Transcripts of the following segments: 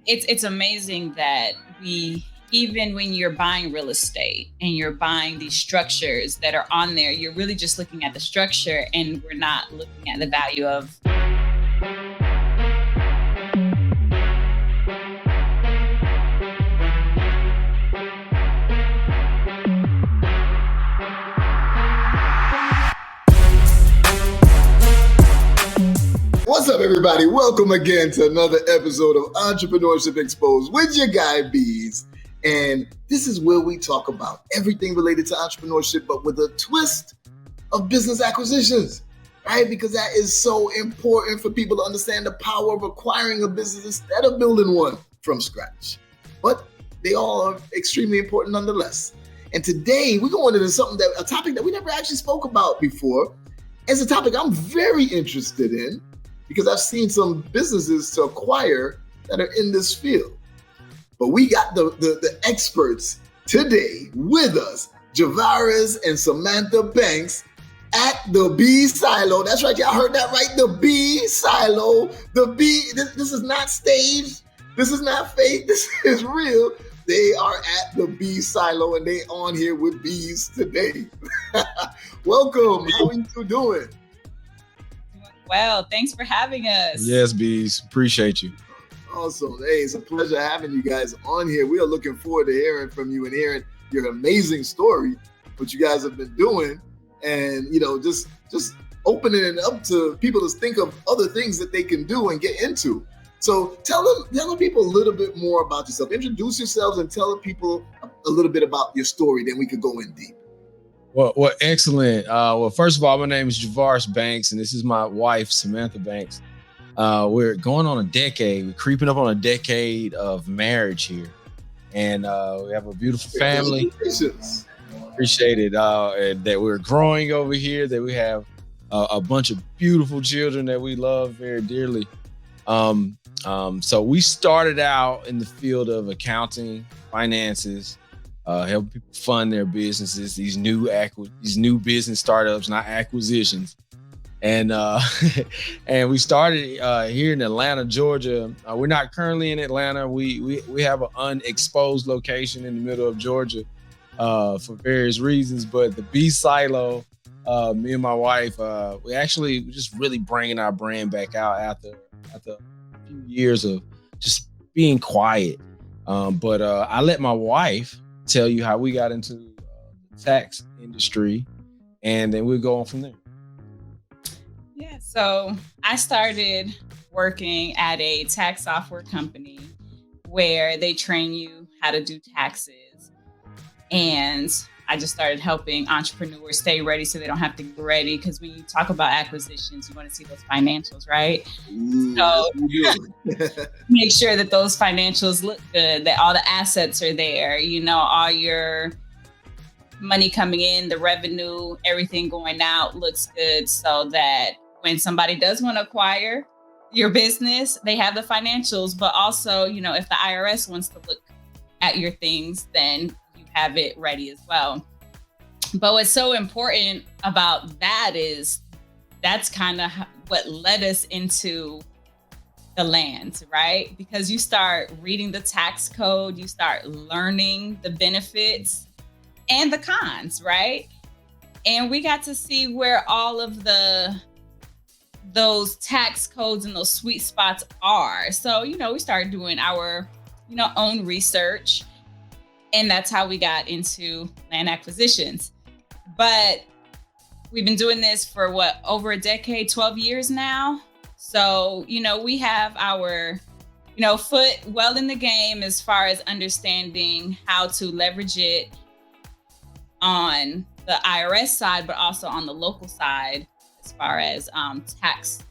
it's amazing that even when you're buying real estate and you're buying these structures that are on there, you're really just looking at the structure and we're not looking at the value of. What's up, everybody? Welcome again to another episode of Entrepreneurship Exposed with your guy, Beez. And this is where we talk about everything related to entrepreneurship, but with a twist of business acquisitions, right? Because that is so important for people to understand the power of acquiring a business instead of building one from scratch. But they all are extremely important nonetheless. And today we're going into a topic that we never actually spoke about before. It's a topic I'm very interested in, because I've seen some businesses to acquire that are in this field. But we got the experts today with us, Javares and Samantha Banks at the Beez Silo. That's right, y'all heard that right, the Beez Silo. This is not staged, this is not fake, this is real. They are at the Beez Silo and they on here with Beez today. Welcome, how are you two doing? Well, thanks for having us. Yes, Beez. Appreciate you. Awesome. Hey, it's a pleasure having you guys on here. We are looking forward to hearing from you and hearing your amazing story, what you guys have been doing, and just opening it up to people to think of other things that they can do and get into. So tell the people a little bit more about yourself. Introduce yourselves and tell the people a little bit about your story. Then we could go in deep. Well, excellent. Well, first of all, my name is Javares Banks, and this is my wife, Samantha Banks. We're going on a decade. We're creeping up on a decade of marriage here. And we have a beautiful family. Appreciate it. And that we're growing over here, that we have a bunch of beautiful children that we love very dearly. So we started out in the field of accounting, finances, help people fund their businesses, these new business startups, not acquisitions. And and we started here in Atlanta, Georgia. We're not currently in Atlanta. We have an unexposed location in the middle of Georgia for various reasons. But the Beez Silo, me and my wife, we're just really bringing our brand back out after a few years of just being quiet. But I let my wife tell you how we got into the tax industry, and then we'll go on from there. Yeah, so I started working at a tax software company where they train you how to do taxes. And I just started helping entrepreneurs stay ready so they don't have to get ready. Because when you talk about acquisitions, you want to see those financials, right? So make sure that those financials look good, that all the assets are there, all your money coming in, the revenue, everything going out looks good, so that when somebody does want to acquire your business, they have the financials. But also, if the IRS wants to look at your things, then have it ready as well. But what's so important about that is that's kind of what led us into the land, right? Because you start reading the tax code, you start learning the benefits and the cons, right? And we got to see where all of those tax codes and those sweet spots are. So, we started doing our, own research. And that's how we got into land acquisitions. But we've been doing this for over a decade, 12 years now. So, we have our, foot well in the game as far as understanding how to leverage it on the IRS side, but also on the local side as far as tax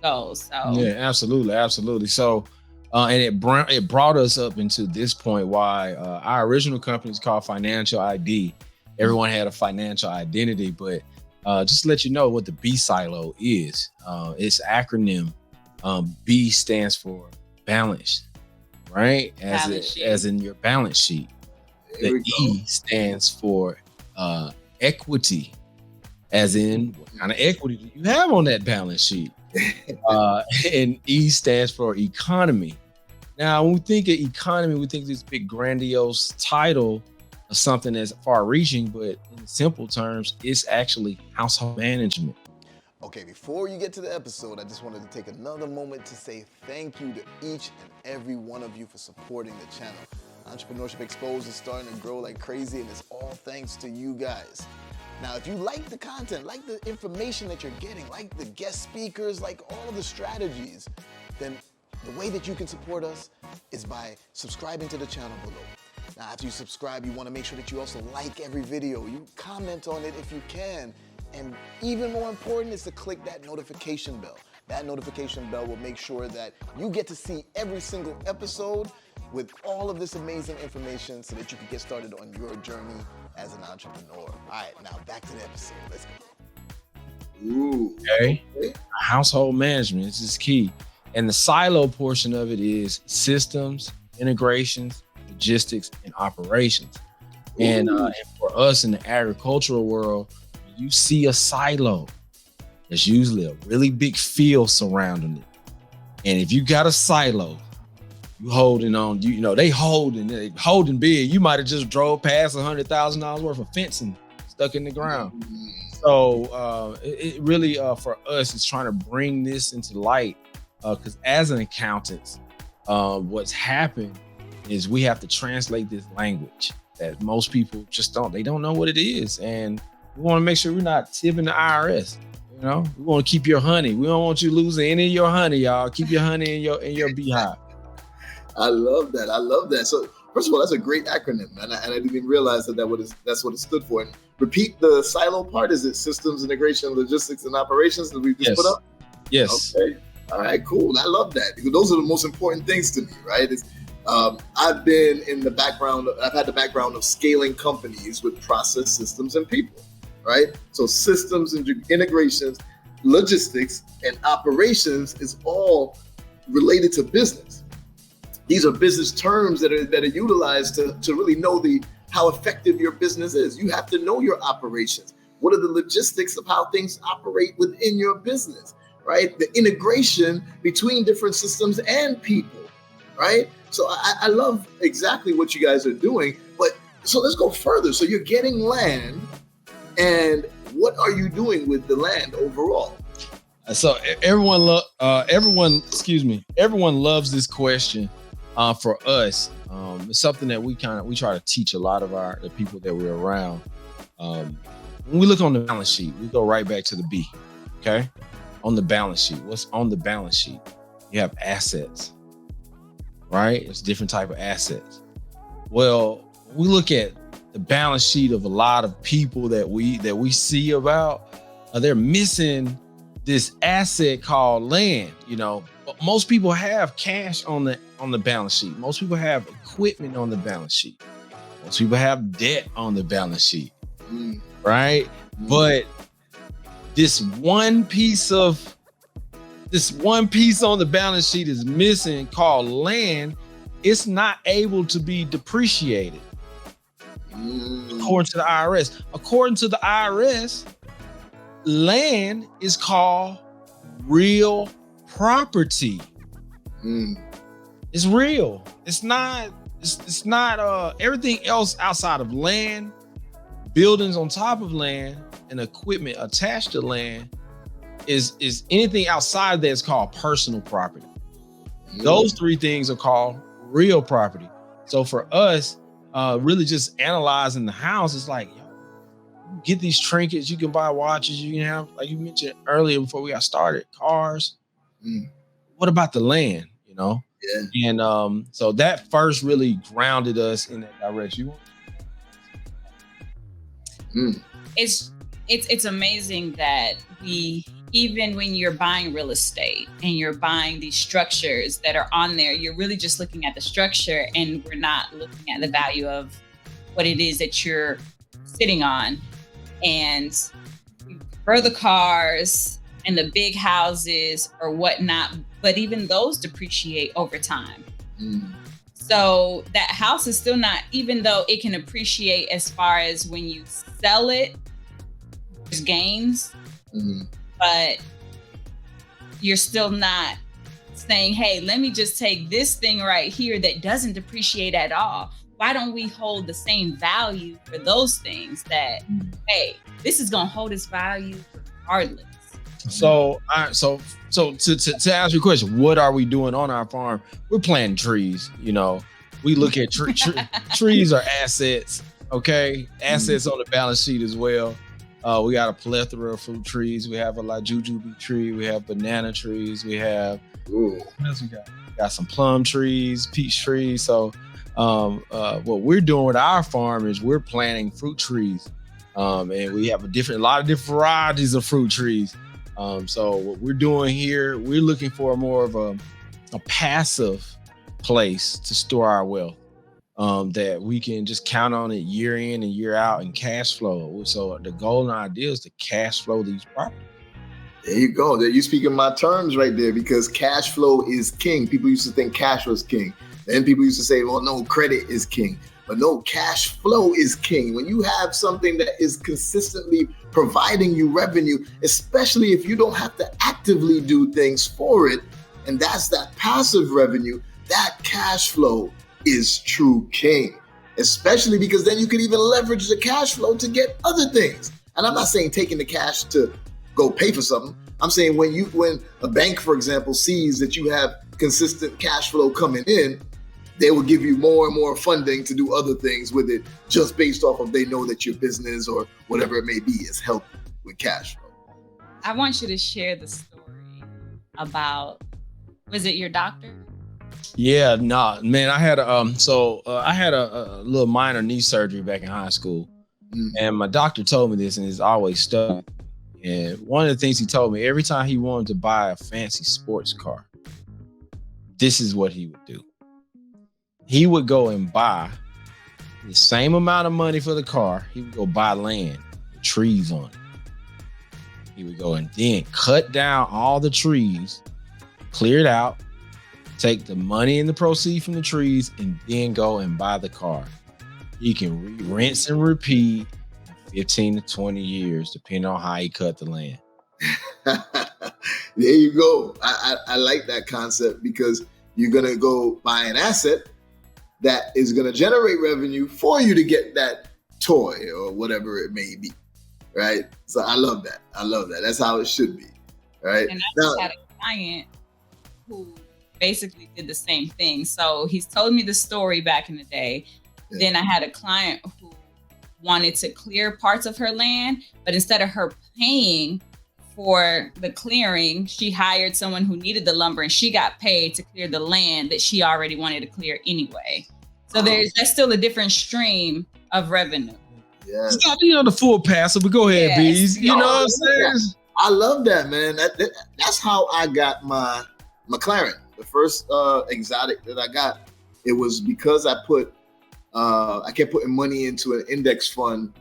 goes. So yeah, absolutely. So and it brought us up into this point why our original company is called Financial ID. Everyone had a financial identity, but just to let you know what the Beez Silo is. Its acronym, B stands for balance, right? As in your balance sheet. The E stands for equity, as in what kind of equity do you have on that balance sheet? And E stands for economy. Now, when we think of economy, we think this big grandiose title of something that's far-reaching, but in simple terms, it's actually household management. Okay, before you get to the episode, I just wanted to take another moment to say thank you to each and every one of you for supporting the channel. Entrepreneurship Exposed is starting to grow like crazy, and it's all thanks to you guys. Now, if you like the content, like the information that you're getting, like the guest speakers, like all of the strategies, then the way that you can support us is by subscribing to the channel below. Now, after you subscribe, you want to make sure that you also like every video. You comment on it if you can. And even more important is to click that notification bell. That notification bell will make sure that you get to see every single episode with all of this amazing information so that you can get started on your journey as an entrepreneur. All right, now back to the episode. Let's go. Ooh. Okay. Household management is key. And the silo portion of it is systems, integrations, logistics, and operations. And for us in the agricultural world, you see a silo, there's usually a really big field surrounding it. And if you got a silo, you holding on, they holding big. You might have just drove past $100,000 worth of fencing stuck in the ground. So it really, for us, is trying to bring this into light. Because as an accountant, what's happened is we have to translate this language that most people just don't know what it is. And we want to make sure we're not tipping the IRS. We want to keep your honey. We don't want you losing any of your honey, y'all. Keep your honey in your beehive. I love that. So first of all, that's a great acronym, man. And I didn't even realize that's what it stood for. And repeat the silo part. Is it systems, integration, logistics, and operations that we just put up? Yes. Okay. All right, cool. I love that because those are the most important things to me, right? I've been in the background. I've had the background of scaling companies with process, systems, and people, right? So systems and integrations, logistics, and operations is all related to business. These are business terms that are utilized to really know how effective your business is. You have to know your operations. What are the logistics of how things operate within your business? Right? The integration between different systems and people, right? So I love exactly what you guys are doing, but so let's go further. So you're getting land, and what are you doing with the land overall? So everyone loves this question. For us, it's something that we try to teach a lot of the people that we're around. When we look on the balance sheet, we go right back to the B, okay? On the balance sheet, what's on the balance sheet? You have assets, right? It's different type of assets. Well, we look at the balance sheet of a lot of people that we see about, they're missing this asset called land. But most people have cash on the balance sheet. Most people have equipment on the balance sheet. Most people have debt on the balance sheet, right? But this one piece on the balance sheet is missing called land. It's not able to be depreciated according to the IRS. According to the IRS, land is called real property. It's real. It's not everything else outside of land, buildings on top of land, and equipment attached to land is anything outside that is called personal property. Those three things are called real property. So for us, really just analyzing the house, it's like, get these trinkets, you can buy watches, you can have, like you mentioned earlier before we got started, cars. What about the land, Yeah. And so that first really grounded us in that direction. It's amazing that even when you're buying real estate and you're buying these structures that are on there, you're really just looking at the structure, and we're not looking at the value of what it is that you're sitting on. And you prefer the cars and the big houses or whatnot, but even those depreciate over time. So that house is still not, even though it can appreciate as far as when you sell it, there's gains, but you're still not saying, hey, let me just take this thing right here that doesn't depreciate at all. Why don't we hold the same value for those things that, hey, this is going to hold its value regardless. So to answer your question, what are we doing on our farm? We're planting trees. You know, we look at trees are assets. Okay, assets on the balance sheet as well. We got a plethora of fruit trees. We have a jujube tree. We have banana trees. We have what else we got? We got some plum trees, peach trees. So what we're doing with our farm is we're planting fruit trees, and we have a lot of different varieties of fruit trees. So what we're doing here, we're looking for more of a passive place to store our wealth, that we can just count on it year in and year out and cash flow. So the goal and idea is to cash flow these properties. There you go. You're speaking my terms right there, because cash flow is king. People used to think cash was king. Then people used to say, well, no, credit is king. But no, cash flow is king. When you have something that is consistently providing you revenue, especially if you don't have to actively do things for it, and that's that passive revenue, that cash flow is true king. Especially because then you can even leverage the cash flow to get other things. And I'm not saying taking the cash to go pay for something. I'm saying when a bank, for example, sees that you have consistent cash flow coming in, they will give you more and more funding to do other things with it, just based off of they know that your business or whatever it may be is helped with cash flow. I want you to share the story about, was it your doctor? Yeah, nah, man. I had a little minor knee surgery back in high school, and my doctor told me this, and it's always stuck. And one of the things he told me, every time he wanted to buy a fancy sports car, this is what he would do. He would go and buy the same amount of money for the car. He would go buy land with trees on it. He would go and then cut down all the trees, clear it out, take the money and the proceeds from the trees, and then go and buy the car. He can rinse and repeat 15 to 20 years, depending on how he cut the land. There you go. I like that concept, because you're going to go buy an asset that is going to generate revenue for you to get that toy or whatever it may be, right? So I love that. That's how it should be, right? And I just had a client who basically did the same thing. So he's told me the story back in the day. Yeah. Then I had a client who wanted to clear parts of her land, but instead of her paying for the clearing, she hired someone who needed the lumber, and she got paid to clear the land that she already wanted to clear anyway. So that's still a different stream of revenue. Yeah, it's not, the full passive, but go ahead, Beez. You know what I'm saying? I love that, man. That's how I got my McLaren. The first exotic that I got, it was because I kept putting money into an index fund,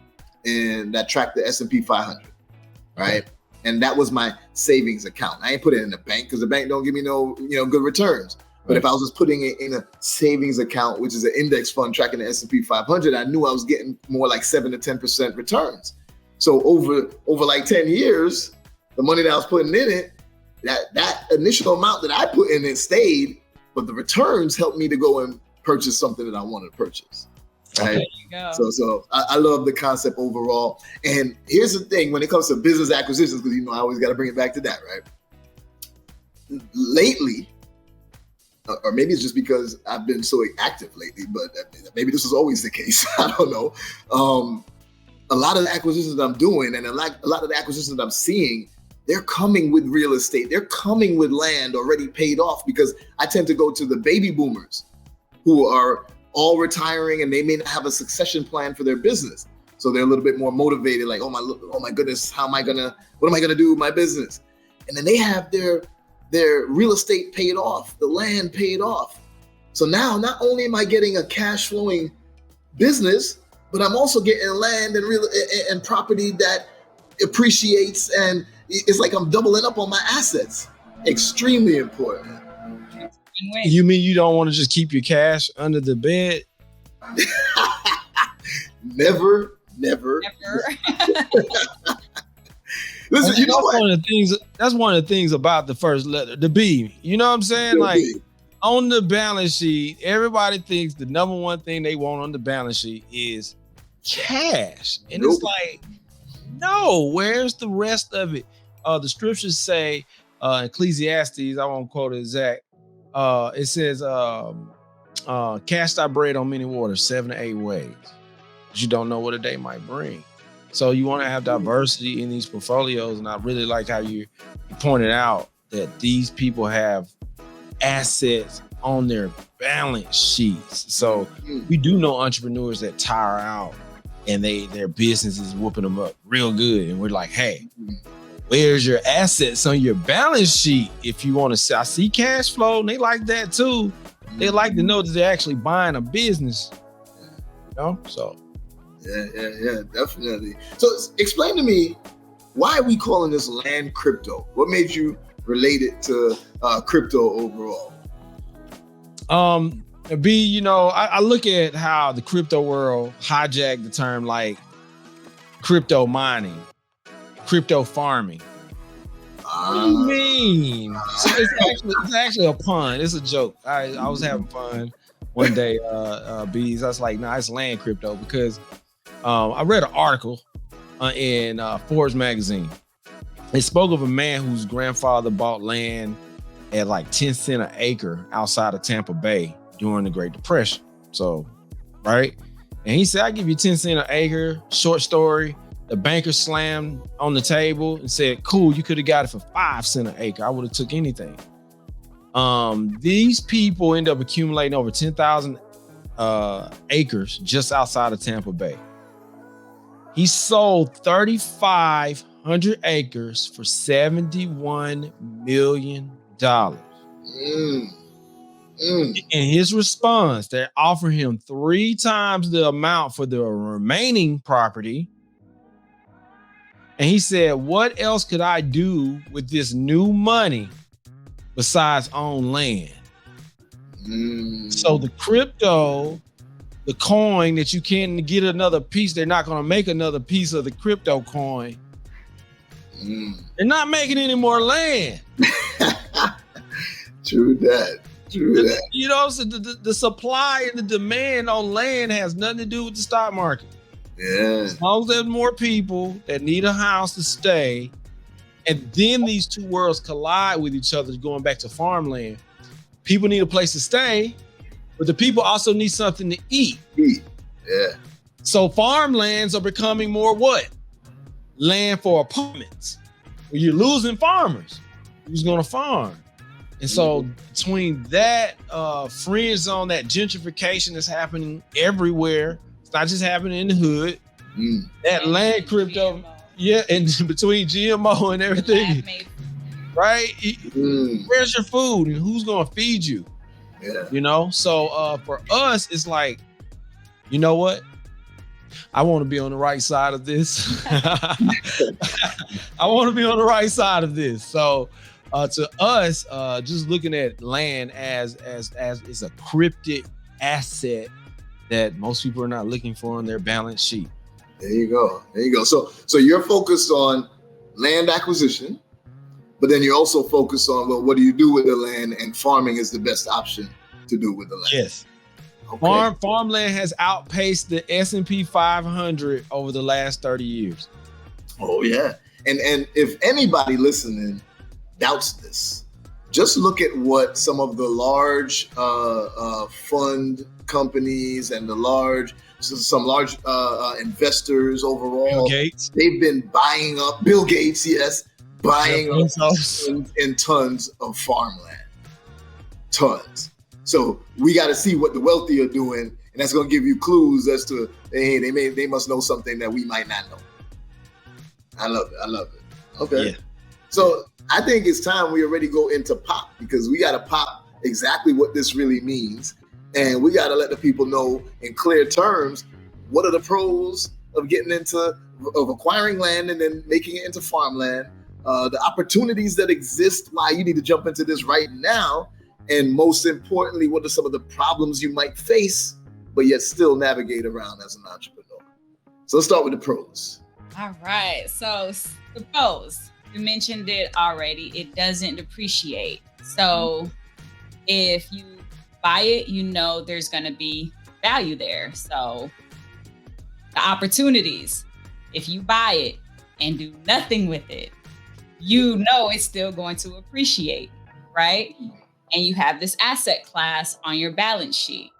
and that tracked the S&P 500, right? And that was my savings account. I ain't put it in the bank, because the bank don't give me no good returns. But if I was just putting it in a savings account, which is an index fund tracking the S&P 500, I knew I was getting more like 7 to 10% returns. So over like 10 years, the money that I was putting in it, that initial amount that I put in it stayed, but the returns helped me to go and purchase something that I wanted to purchase. Right? There you go. So I love the concept overall. And here's the thing, when it comes to business acquisitions, because I always got to bring it back to that, right? Lately, or maybe it's just because I've been so active lately, but maybe this was always the case. I don't know. A lot of the acquisitions that I'm doing, and a lot of the acquisitions that I'm seeing, they're coming with real estate. They're coming with land already paid off, because I tend to go to the baby boomers who are all retiring, and they may not have a succession plan for their business. So they're a little bit more motivated, like, oh my goodness, what am I gonna do with my business? And then they have their real estate paid off, the land paid off. So now not only am I getting a cash flowing business, but I'm also getting land and property that appreciates, and it's like I'm doubling up on my assets. Extremely important. You mean you don't want to just keep your cash under the bed? Never. Listen, you know what? That's one of the things about the first letter, the B. You know what I'm saying? Like on the balance sheet, everybody thinks the number one thing they want on the balance sheet is cash. And it's like, no, where's the rest of it? The scriptures say, Ecclesiastes, I won't quote it exact. It says, cast thy bread on many waters 7 to 8 ways. But you don't know what a day might bring. So you want to have diversity in these portfolios. And I really like how you pointed out that these people have assets on their balance sheets. So we do know entrepreneurs that tire out and their business is whooping them up real good. And we're like, hey, where's your assets on your balance sheet? If you want to see, I see cash flow, and they like that too. They like to know that they're actually buying a business. You know, so. Yeah, definitely. So explain to me, why are we calling this land crypto? What made you relate it to crypto overall? B, you know, I look at how the crypto world hijacked the term like crypto mining, crypto farming. What do you mean? So it's actually a pun. It's a joke. I was having fun one day, Beez. I was like, nah, it's land crypto because I read an article in Forbes magazine. It spoke of a man whose grandfather bought land at like 10 cents an acre outside of Tampa Bay during the Great Depression. So, right? And he said, I give you 10 cents an acre, short story. The banker slammed on the table and said, cool, you could have got it for 5 cents an acre. I would have took anything. These people end up accumulating over 10,000 acres just outside of Tampa Bay. He sold 3,500 acres for $71 million. In his response, they offer him 3 times the amount for the remaining property. And he said, what else could I do with this new money besides own land? So the crypto, the coin that you can't get another piece, they're not going to make another piece of the crypto coin. They're not making any more land. True that. You know, so the supply and the demand on land has nothing to do with the stock market. Yeah. As long as there's more people that need a house to stay, and then these two worlds collide with each other, going back to farmland. People need a place to stay, but the people also need something to eat. Yeah. So farmlands are becoming more what? Land for apartments. Well, you're losing farmers. Who's going to farm? And so between that friend zone, that gentrification that's happening everywhere, it's not just happening in the hood. That land crypto, and between GMO and everything, right? Where's your food and who's going to feed you? Yeah. You know, so for us, it's like, you know what? I want to be on the right side of this. I want to be on the right side of this. So to us, just looking at land as is a cryptic asset that most people are not looking for on their balance sheet. There you go. So you're focused on land acquisition, but then you're also focused on, well, what do you do with the land? And farming is the best option to do with the land. Yes. Okay. Farmland has outpaced the S&P 500 over the last 30 years. Oh, yeah. And if anybody listening doubts this, just look at what some of the large fund companies and some large investors overall. Bill Gates. They've been buying up, Bill Gates, yes, buying up in tons of farmland. Tons. So we got to see what the wealthy are doing, and that's going to give you clues as to, hey, they must know something that we might not know. I love it. Okay. Yeah. So I think it's time we already go into pop, because we got to pop exactly what this really means. And we got to let the people know in clear terms, what are the pros of acquiring land and then making it into farmland, the opportunities that exist, why you need to jump into this right now. And most importantly, what are some of the problems you might face, but yet still navigate around as an entrepreneur? So let's start with the pros. All right. So Suppose you mentioned it already, it doesn't depreciate. So if you buy it, you know there's going to be value there. So the opportunities, if you buy it and do nothing with it, you know it's still going to appreciate, right? And you have this asset class on your balance sheet.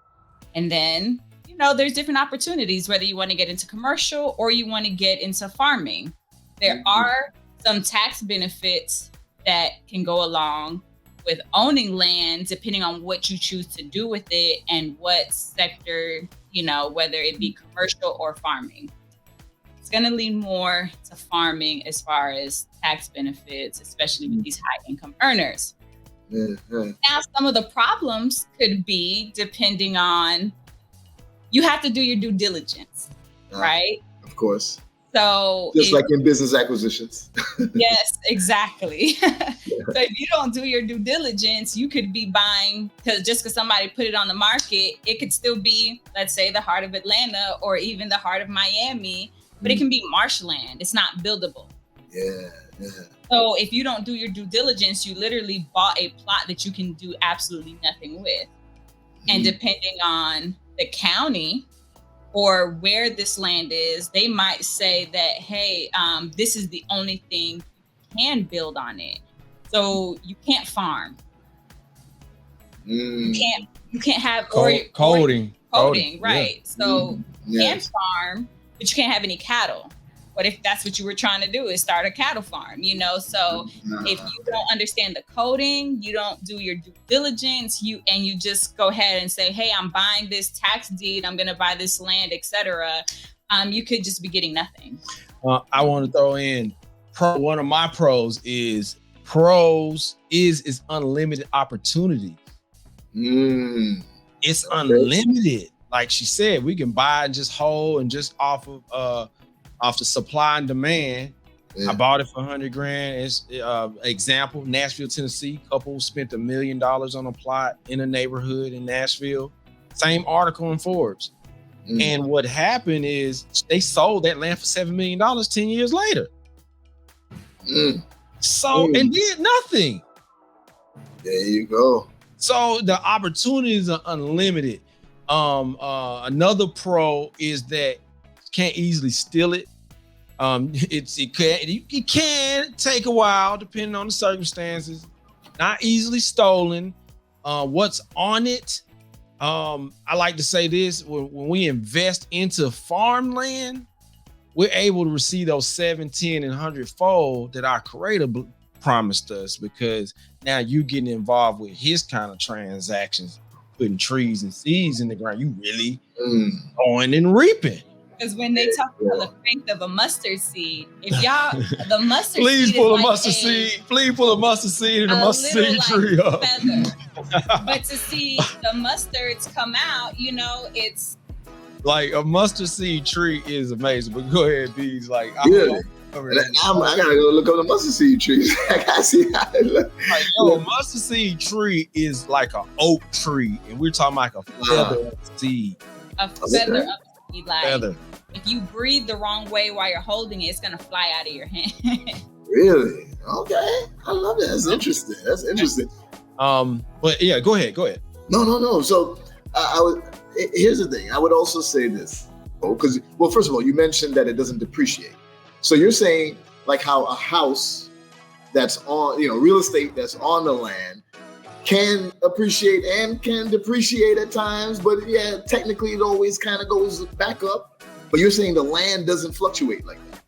And then, you know, there's different opportunities, whether you want to get into commercial or you want to get into farming. There are some tax benefits that can go along with owning land, depending on what you choose to do with it and what sector, you know, whether it be commercial or farming. It's going to lean more to farming as far as tax benefits, especially with these high income earners. Mm-hmm. Now, some of the problems could be depending on, you have to do your due diligence, right? Of course. So just like in business acquisitions. Yes, exactly. So if you don't do your due diligence, you could be buying, because somebody put it on the market, it could still be, let's say, the heart of Atlanta or even the heart of Miami, but it can be marshland. It's not buildable. Yeah. So if you don't do your due diligence, you literally bought a plot that you can do absolutely nothing with. And depending on the county or where this land is, they might say that, hey, this is the only thing you can build on it. So you can't farm. You can't have coding, right? Yeah. So you can farm, but you can't have any cattle. What if that's what you were trying to do, is start a cattle farm, you know? So if you don't understand the coding, you don't do your due diligence, you just go ahead and say, hey, I'm buying this tax deed, I'm going to buy this land, etc. You could just be getting nothing. I want to throw in one of my pros is unlimited opportunity. It's unlimited. Like she said, we can buy and just hold and just off the supply and demand. I bought it for $100,000. It's example, Nashville, Tennessee. Couple spent $1 million on a plot in a neighborhood in Nashville. Same article in Forbes. And what happened is they sold that land for $7 million 10 years later. So and did nothing. There you go. So the opportunities are unlimited. Another pro is that you can't easily steal it. It can take a while depending on the circumstances. Not easily stolen. What's on it? I like to say this: when we invest into farmland, we're able to receive those 7, 10, and 100-fold that our creator promised us, because now you're getting involved with his kind of transactions, putting trees and seeds in the ground. You really going and reaping. Because when they talk about the faith of a mustard seed, if y'all, the mustard please seed pull is a mustard seed. Please pull a mustard seed and a mustard seed tree up. But to see the mustards come out, you know, it's like a mustard seed tree is amazing. But go ahead, Beez. Like, I gotta go look up the mustard seed trees. I see how it looks. Like, a mustard seed tree is like an oak tree, and we're talking like a feather seed. A feather of seed, like feather. If you breathe the wrong way while you're holding it, it's gonna fly out of your hand. Really? Okay. I love that. That's interesting. But yeah, go ahead. No. So here's the thing. I would also say this, because first of all, you mentioned that it doesn't depreciate. So you're saying like how a house that's on, real estate that's on the land can appreciate and can depreciate at times, but yeah, technically it always kind of goes back up. But you're saying the land doesn't fluctuate like that.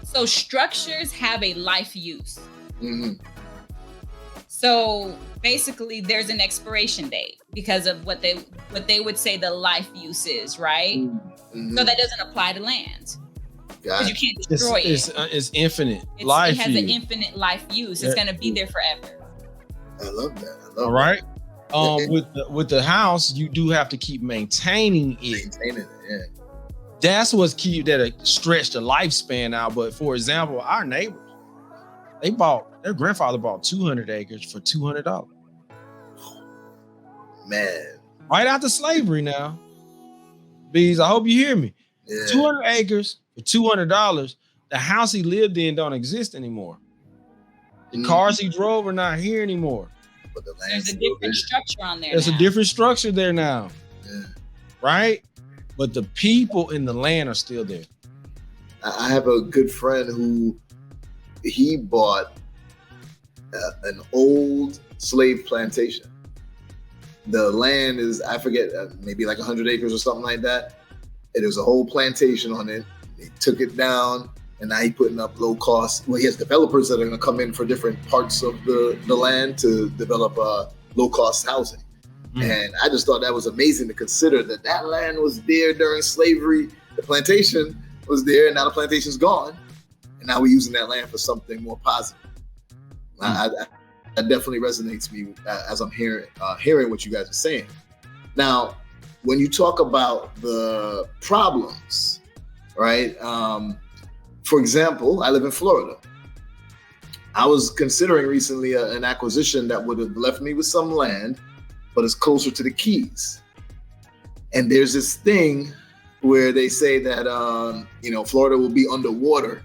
So structures have a life use. So basically there's an expiration date because of what they would say the life use is, right? So that doesn't apply to land. Because you can't destroy it. It's infinite life. It has an infinite life use. It's going to be there forever. I love that. All right. With the house, you do have to keep maintaining it. That's what's key, that stretch the lifespan out. But for example, our neighbors, their grandfather bought 200 acres for $200. Man. Right after slavery now. Beez, I hope you hear me. 200 acres for $200. the house he lived in don't exist anymore. The cars he drove are not here anymore. But the There's a different structure on there. There's a different structure there now. Yeah. Right? But the people in the land are still there. I have a good friend who he bought an old slave plantation. The land is, I forget, maybe like 100 acres or something like that. And there's a whole plantation on it. He took it down, and now he's putting up low cost. Well, he has developers that are going to come in for different parts of the land to develop low cost housing. And I just thought that was amazing to consider that land was there during slavery. The plantation was there, and now the plantation's gone. And now we're using that land for something more positive. That definitely resonates with me as I'm hearing what you guys are saying. Now, when you talk about the problems, right? For example, I live in Florida. I was considering recently an acquisition that would have left me with some land, but it's closer to the Keys. And there's this thing where they say that, Florida will be underwater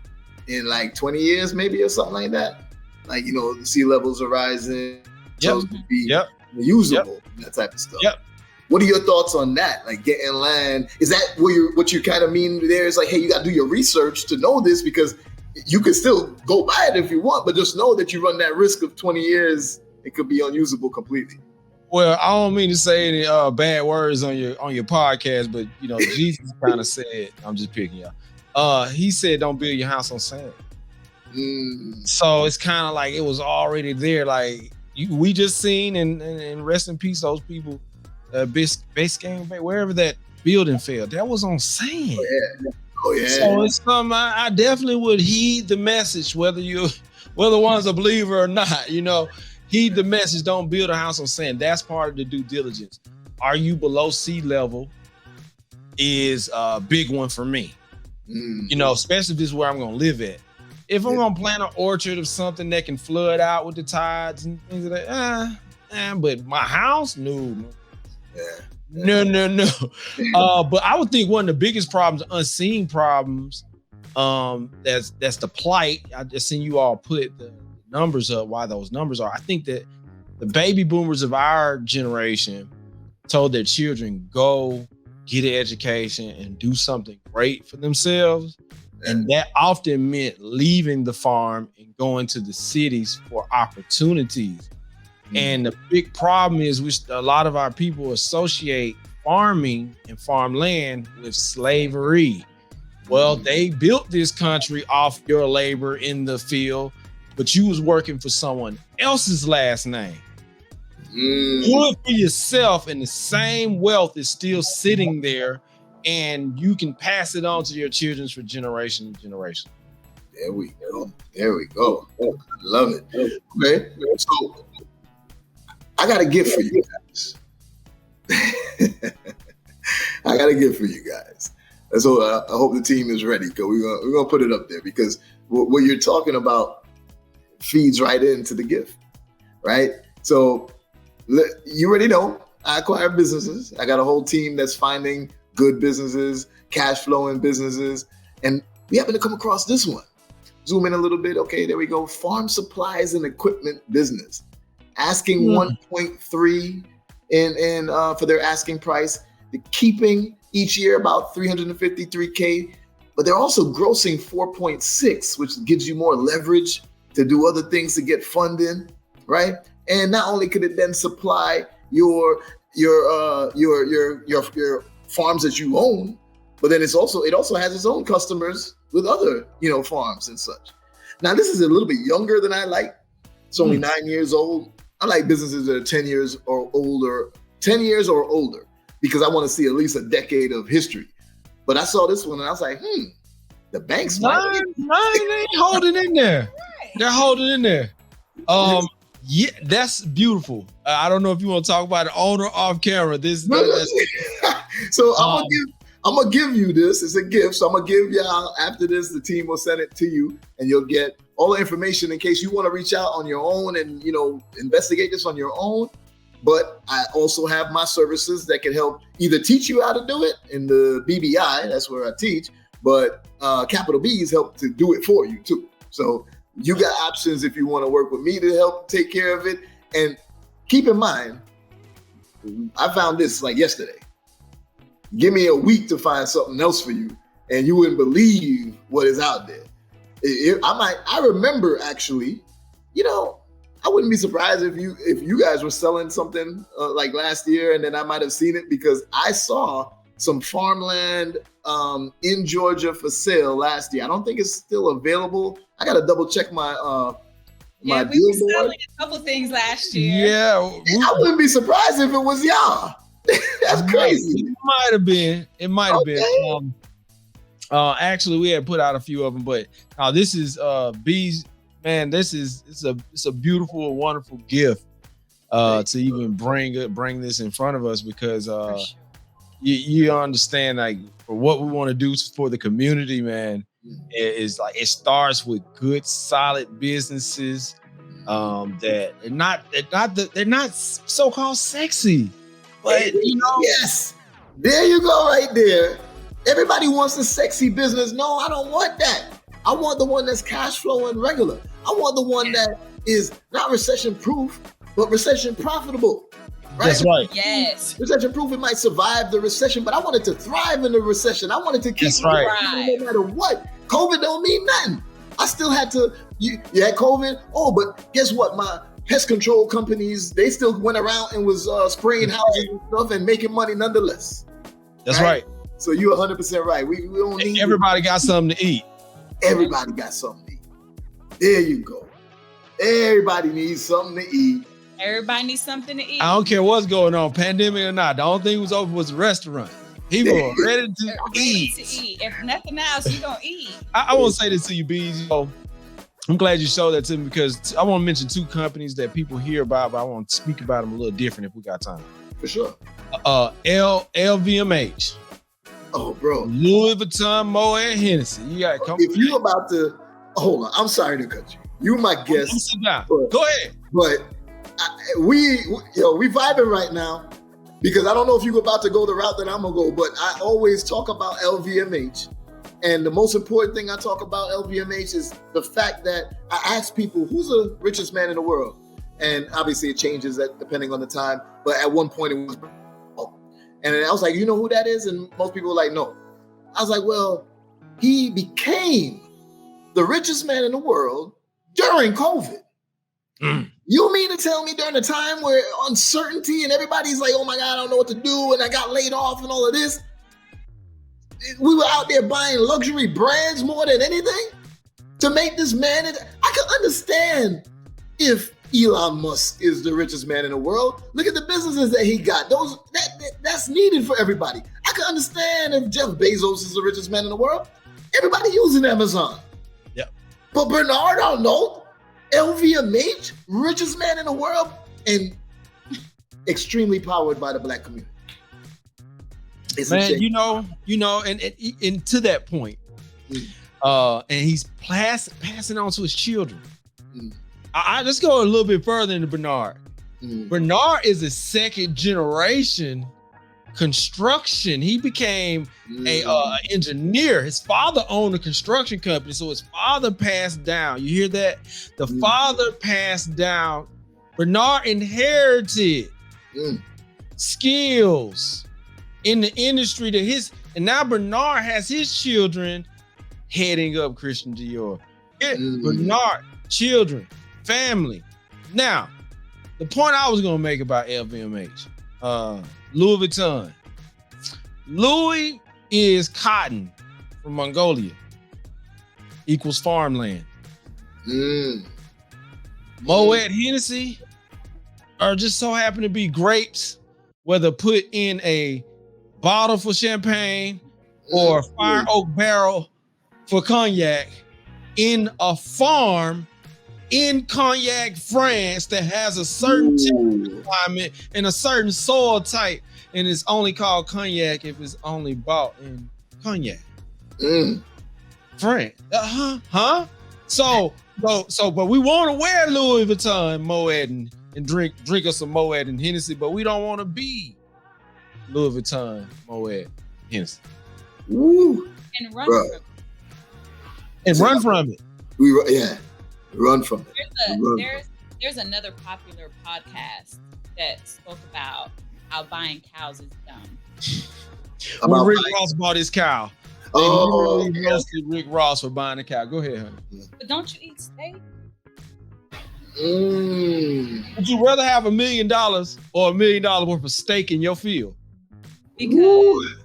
in like 20 years, maybe, or something like that. Like, the sea levels are rising, so it could be usable, that type of stuff. What are your thoughts on that? Like getting land, is that what you kind of mean there? Is like, hey, you got to do your research to know this, because you can still go buy it if you want, but just know that you run that risk of 20 years, it could be unusable completely. Well, I don't mean to say any bad words on your podcast, but Jesus kind of said, I'm just picking y'all. He said, don't build your house on sand. So it's kind of like it was already there. Like we just seen, and rest in peace, those people, Biscayne, wherever that building fell, that was on sand. Oh yeah. So it's something I definitely would heed the message, whether one's a believer or not. Heed the message. Don't build a house on sand. That's part of the due diligence. Are you below sea level? Is a big one for me. Especially if this is where I'm going to live at. If I'm going to plant an orchard of something that can flood out with the tides and things like that, but my house, no. No. But I would think one of the biggest problems, unseen problems, that's the plight. I just seen you all put the numbers up, why those numbers are. I think that the baby boomers of our generation told their children, go get an education and do something great for themselves. And that often meant leaving the farm and going to the cities for opportunities. And the big problem is a lot of our people associate farming and farmland with slavery. Well, they built this country off your labor in the field, but you was working for someone else's last name. Do it for yourself, and the same wealth is still sitting there, and you can pass it on to your children for generation to generation. There we go. Oh, I love it. Okay, so I got a gift for you guys. And so I hope the team is ready, because we're gonna put it up there, because what you're talking about feeds right into the gift, right? So you already know I acquire businesses. I got a whole team that's finding good businesses, cash flowing businesses, and we happen to come across this one. Zoom in a little bit. Okay, there we go. Farm supplies and equipment business, asking 1.3 in for their asking price. They're keeping each year about 353K, but they're also grossing 4.6, which gives you more leverage to do other things to get funding, right? And not only could it then supply your farms that you own, but then it also has its own customers with other farms and such. Now this is a little bit younger than I like. It's only 9 years old. I like businesses that are 10 years or older, because I want to see at least a decade of history. But I saw this one and I was like, the Banks. They ain't holding in there. They're holding in there. Yeah, that's beautiful. I don't know if you want to talk about it on or off camera. So I'm gonna give you this. It's a gift. So I'm gonna give y'all, after this, the team will send it to you, and you'll get all the information in case you want to reach out on your own and investigate this on your own. But I also have my services that can help either teach you how to do it in the BBI, that's where I teach, but capital Beez help to do it for you too. So you got options if you want to work with me to help take care of it. And keep in mind, I found this like yesterday. Give me a week to find something else for you, and you wouldn't believe what is out there. I remember actually, I wouldn't be surprised if you guys were selling something like last year, and then I might have seen it because I saw some farmland in Georgia for sale last year. I don't think it's still available. I got to double check my my we were selling a couple things last year. Yeah, I wouldn't be surprised if it was y'all. That's crazy. It might have been. It might have been. Actually, we had put out a few of them, but this is Beez. Man, it's a beautiful, wonderful gift to even bring this in front of us because you understand like for what we want to do for the community, man. Is like it starts with good, solid businesses that they're not so-called sexy, but yes, there you go, right there. Everybody wants a sexy business. No, I don't want that. I want the one that's cash flow and regular. I want the one that is not recession proof, but recession profitable. Right? That's right. Yes. Recession proof, it might survive the recession, but I want it to thrive in the recession. I want it to keep right. No matter what. COVID don't mean nothing. I still had to, you had COVID. Oh, but guess what? My pest control companies, they still went around and was spraying houses and stuff and making money nonetheless. That's right. So you're 100% right. We don't need everybody got something to eat. Everybody got something to eat. There you go. Everybody needs something to eat. Everybody needs something to eat. I don't care what's going on, pandemic or not. The only thing was open was the restaurant. People are ready to eat. If nothing else, you're going to eat. I want to say this to you, Beez. I'm glad you showed that to me because I want to mention two companies that people hear about, but I want to speak about them a little different if we got time. For sure. LVMH. Oh, bro. Louis Vuitton, Moet Hennessy. You got to come. If you're about to, hold on. I'm sorry to cut you. You're my guest. Sit down. Go ahead. But we vibing right now because I don't know if you're about to go the route that I'm gonna go, but I always talk about LVMH. And the most important thing I talk about LVMH is the fact that I ask people, who's the richest man in the world? And obviously it changes depending on the time. But at one point it was, and I was like, you know who that is? And most people were like, no. I was like, well, he became the richest man in the world during COVID. You mean to tell me during a time where uncertainty and everybody's like, oh my God, I don't know what to do, and I got laid off and all of this, we were out there buying luxury brands more than anything to make this man? I can understand if Elon Musk is the richest man in the world. Look at the businesses that he got. That's needed for everybody. I can understand if Jeff Bezos is the richest man in the world. Everybody using Amazon. Yep. But Bernard Arnault, LVMH, richest man in the world, and extremely powered by the Black community. Man, and to that point, and he's passing on to his children. I let's go a little bit further into Bernard. Bernard is a second generation construction. He became a engineer. His father owned a construction company, so his father passed down. You hear that? The father passed down. Bernard inherited skills in the industry and now Bernard has his children heading up Christian Dior. Bernard, children, family. Now, the point I was gonna make about LVMH, Louis Vuitton. Louis is cotton from Mongolia, equals farmland. Moet Hennessy are just so happen to be grapes, whether put in a bottle for champagne or a fire oak barrel for cognac in a farm in Cognac, France, that has a certain temperature climate and a certain soil type, and it's only called cognac if it's only bought in Cognac. France. So, but we want to wear Louis Vuitton, Moet, and drink us some Moet and Hennessy, but we don't want to be Louis Vuitton, Moet, Hennessy. And And run Bro. from it. And run from it. Run from it. There's another popular podcast that spoke about how buying cows is dumb. When Rick Ross bought his cow. Oh, They roasted Rick Ross for buying a cow. Go ahead, honey. But don't you eat steak? Would you rather have $1 million or $1 million worth of steak in your field? Because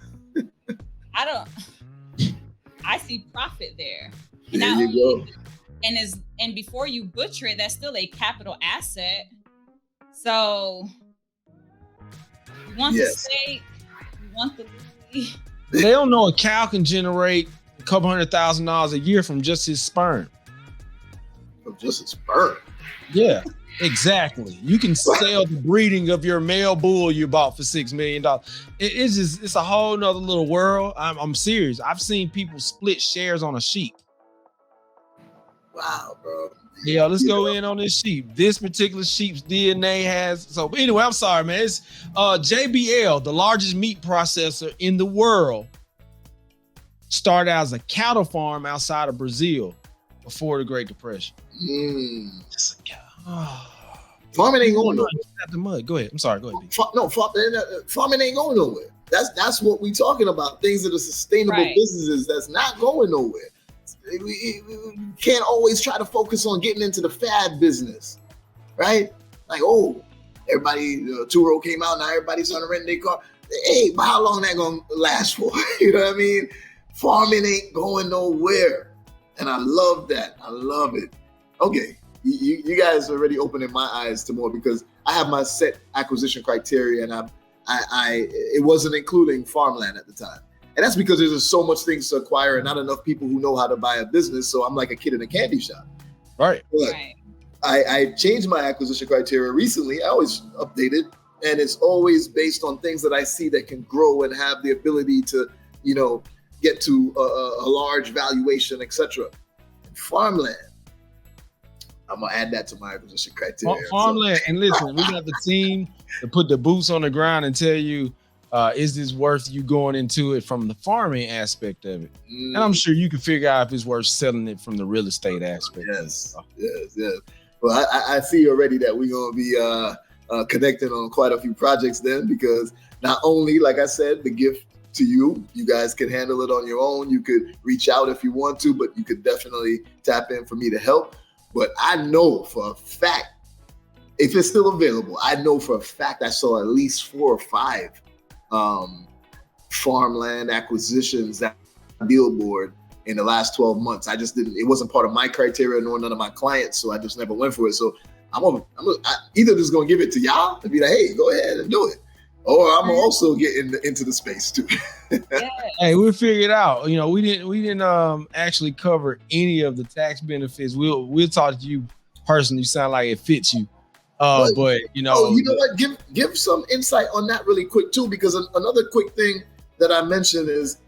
I see profit there. There you go. And before you butcher it, that's still a capital asset. So you want the steak, you want the movie. They don't know a cow can generate a couple $100,000 a year from just his sperm. From just his sperm? Yeah, exactly. You can sell the breeding of your male bull you bought for $6 million. It's a whole nother little world. I'm serious. I've seen people split shares on a sheep. Wow, bro. Yeah, let's go in on this sheep. This particular sheep's DNA has. So anyway, I'm sorry, man. It's JBL, the largest meat processor in the world, started out as a cattle farm outside of Brazil before the Great Depression. Just a cow. Farming ain't going nowhere. The mud. Go ahead. I'm sorry. Go ahead. Farming ain't going nowhere. That's what we talking about. Things that are sustainable businesses that's not going nowhere. We can't always try to focus on getting into the fad business, right? Like, oh, everybody, Turo came out, now everybody's trying to rent their car. Hey, but how long that gonna last for? You know what I mean? Farming ain't going nowhere. And I love that. I love it. Okay, you guys are already opening my eyes to more because I have my set acquisition criteria and it wasn't including farmland at the time. And that's because there's just so much things to acquire and not enough people who know how to buy a business. So I'm like a kid in a candy shop. Right. But I changed my acquisition criteria recently. I always update it. And it's always based on things that I see that can grow and have the ability to, get to a large valuation, etc. Farmland. I'm going to add that to my acquisition criteria. Farmland. And listen, we got the team to put the boots on the ground and tell you, is this worth you going into it from the farming aspect of it? And I'm sure you can figure out if it's worth selling it from the real estate aspect. Yes. Well, I see already that we're going to be connecting on quite a few projects then, because not only, like I said, the gift to you guys can handle it on your own. You could reach out if you want to, but you could definitely tap in for me to help. But I know for a fact, if it's still available, I know for a fact I saw at least 4 or 5 farmland acquisitions that billboard in the last 12 months. It wasn't part of my criteria nor none of my clients, so I just never went for it. So I'm either just gonna give it to y'all and be like, hey, go ahead and do it, or I'm also getting into the space too. Hey, we'll figure it out. We didn't actually cover any of the tax benefits. We'll talk to you personally. You sound like it fits you. But you know what? Give some insight on that really quick too, because another quick thing that I mentioned is,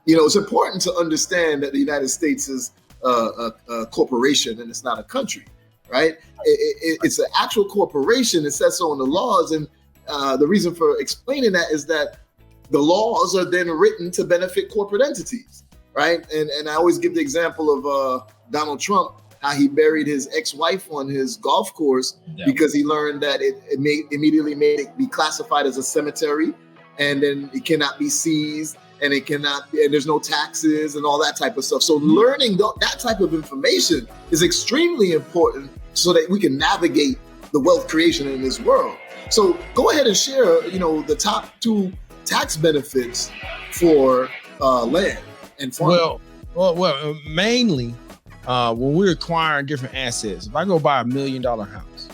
it's important to understand that the United States is a corporation and it's not a country, right? It's an actual corporation. It says so in the laws, and the reason for explaining that is that the laws are then written to benefit corporate entities, right? And I always give the example of Donald Trump. How he buried his ex-wife on his golf course because he learned that it immediately made it be classified as a cemetery, and then it cannot be seized, and there's no taxes and all that type of stuff. So learning that type of information is extremely important so that we can navigate the wealth creation in this world. So go ahead and share, the top 2 tax benefits for land and farming. Well, mainly. When we're acquiring different assets, if I go buy $1 million house,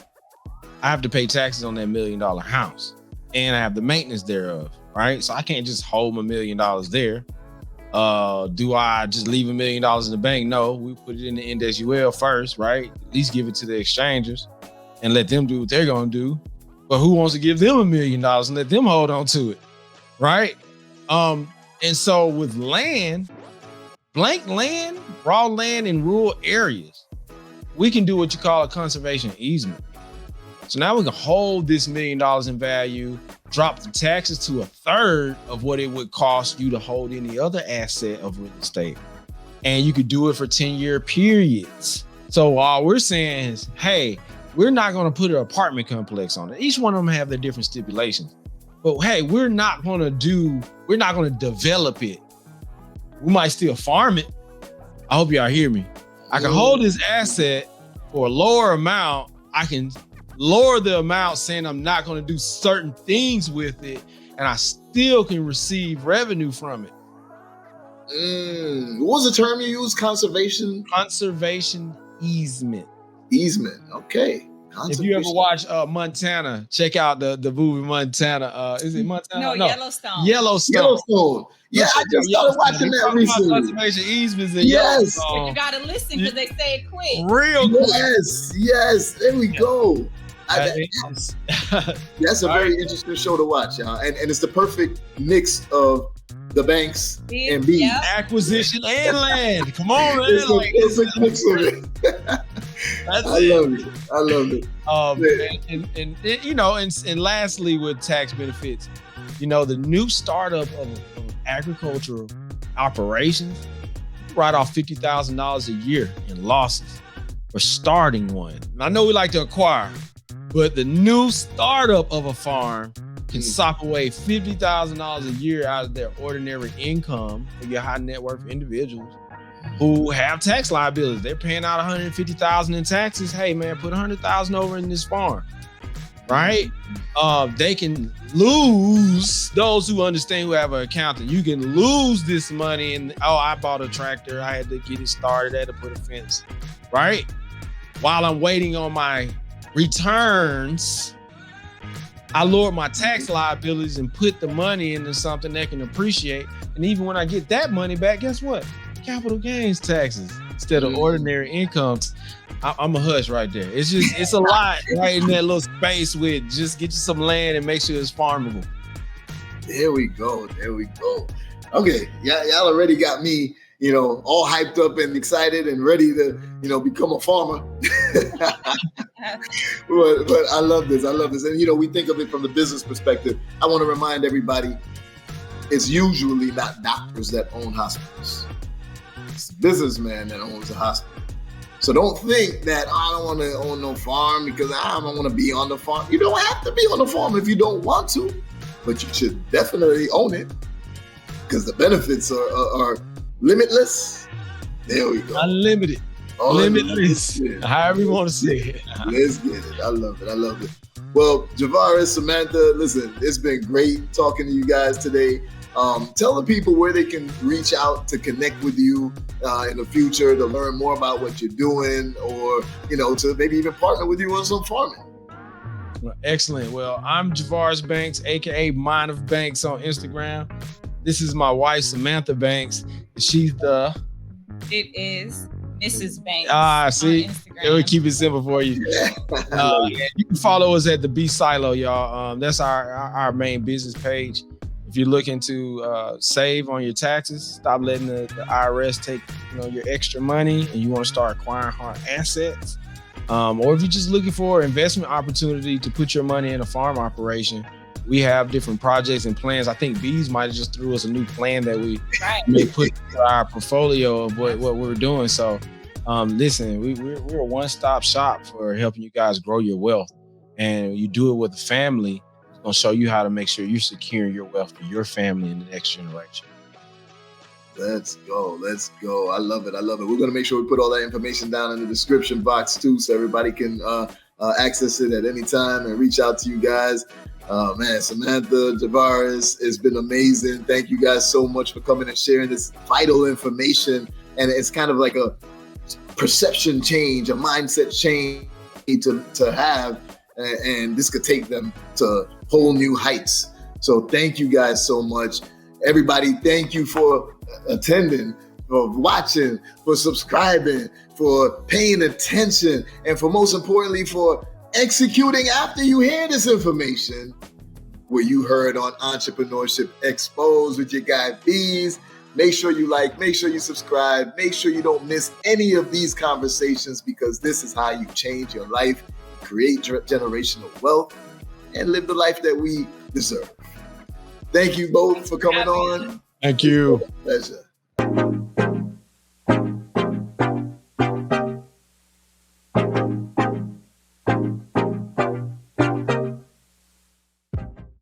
I have to pay taxes on that $1 million house, and I have the maintenance thereof, right? So I can't just hold my $1 million there. Do I just leave $1 million in the bank? No, we put it in the index UL first, right? At least give it to the exchangers and let them do what they're gonna do. But who wants to give them $1 million and let them hold on to it, right? And so with land, blank land, raw land in rural areas, we can do what you call a conservation easement. So now we can hold this $1 million in value drop the taxes to 1/3 of what it would cost you to hold any other asset of real estate. And you could do it for 10-year periods. So all we're saying is, hey, we're not going to put an apartment complex on it. Each one of them have their different stipulations. But hey, we're not going to develop it. We might still farm it. I hope y'all hear me. I can hold this asset for a lower amount. I can lower the amount saying I'm not going to do certain things with it, and I still can receive revenue from it. What was the term you used? Conservation? Conservation easement. Easement. Okay. If you ever watch Montana, check out the movie Montana. Is it Montana? No, Yellowstone. Yellowstone. Yeah, I just started watching that recently. Conservation easements in Yes. Yellowstone. But you gotta listen because they say it quick. Real quick. Yes. There we go. That's a All very right. interesting show to watch, y'all. And it's the perfect mix of the Banks and Beez. Yep. Acquisition and land. Come on, man. It's a perfect mix of it. I love it. And lastly, with tax benefits, the new startup of agricultural operations write off $50,000 a year in losses for starting one. And I know we like to acquire, but the new startup of a farm can sock away $50,000 a year out of their ordinary income for your high net worth individuals who have tax liabilities. They're paying out $150,000 in taxes. Hey man, put $100,000 over in this farm, right? They can lose, those who understand, who have an accountant, you can lose this money and, I bought a tractor, I had to get it started, I had to put a fence, right? While I'm waiting on my returns, I lowered my tax liabilities and put the money into something that can appreciate. And even when I get that money back, guess what? Capital gains taxes instead of ordinary incomes. I'm a hush right there. It's a lot right in that little space with just get you some land and make sure it's farmable. There we go. Okay, y'all already got me, all hyped up and excited and ready to, become a farmer. but I love this. And, we think of it from the business perspective. I want to remind everybody, it's usually not doctors that own hospitals. It's a businessman that owns a hospital. So don't think that I don't want to own no farm because I don't want to be on the farm. You don't have to be on the farm if you don't want to, but you should definitely own it because the benefits are limitless. There we go. Unlimited. Limitless. However you want to say it. Let's get it. I love it. Well, Javares, Samantha, listen, it's been great talking to you guys today. Tell the people where they can reach out to connect with you in the future to learn more about what you're doing or, to maybe even partner with you on some farming. Well, excellent. Well, I'm Javares Banks, aka Mind of Banks on Instagram. This is my wife, Samantha Banks. She's It is Mrs. Banks. See, it would keep it simple for you. You can follow us at the B Silo, y'all. That's our main business page. If you're looking to save on your taxes, stop letting the IRS take your extra money, and you want to start acquiring hard assets, or if you're just looking for investment opportunity to put your money in a farm operation, we have different projects and plans. I think Beez might have just threw us a new plan that we may put into our portfolio of what we're doing. So listen, we're a one-stop shop for helping you guys grow your wealth, and you do it with a family. Gonna show you how to make sure you're securing your wealth for your family in the next generation. Let's go. I love it. We're gonna make sure we put all that information down in the description box too, so everybody can access it at any time and reach out to you guys. Man, Samantha, Javares, it's been amazing. Thank you guys so much for coming and sharing this vital information. And it's kind of like a perception change, a mindset change to have. And this could take them to whole new heights. So thank you guys so much. Everybody, thank you for attending, for watching, for subscribing, for paying attention, and for most importantly, for executing after you hear this information. What you heard on Entrepreneurship Exposed with your guy Beez. Make sure you like, make sure you subscribe, make sure you don't miss any of these conversations, because this is how you change your life, create generational wealth, and live the life that we deserve. Thank you both for coming on. Thank you. Pleasure.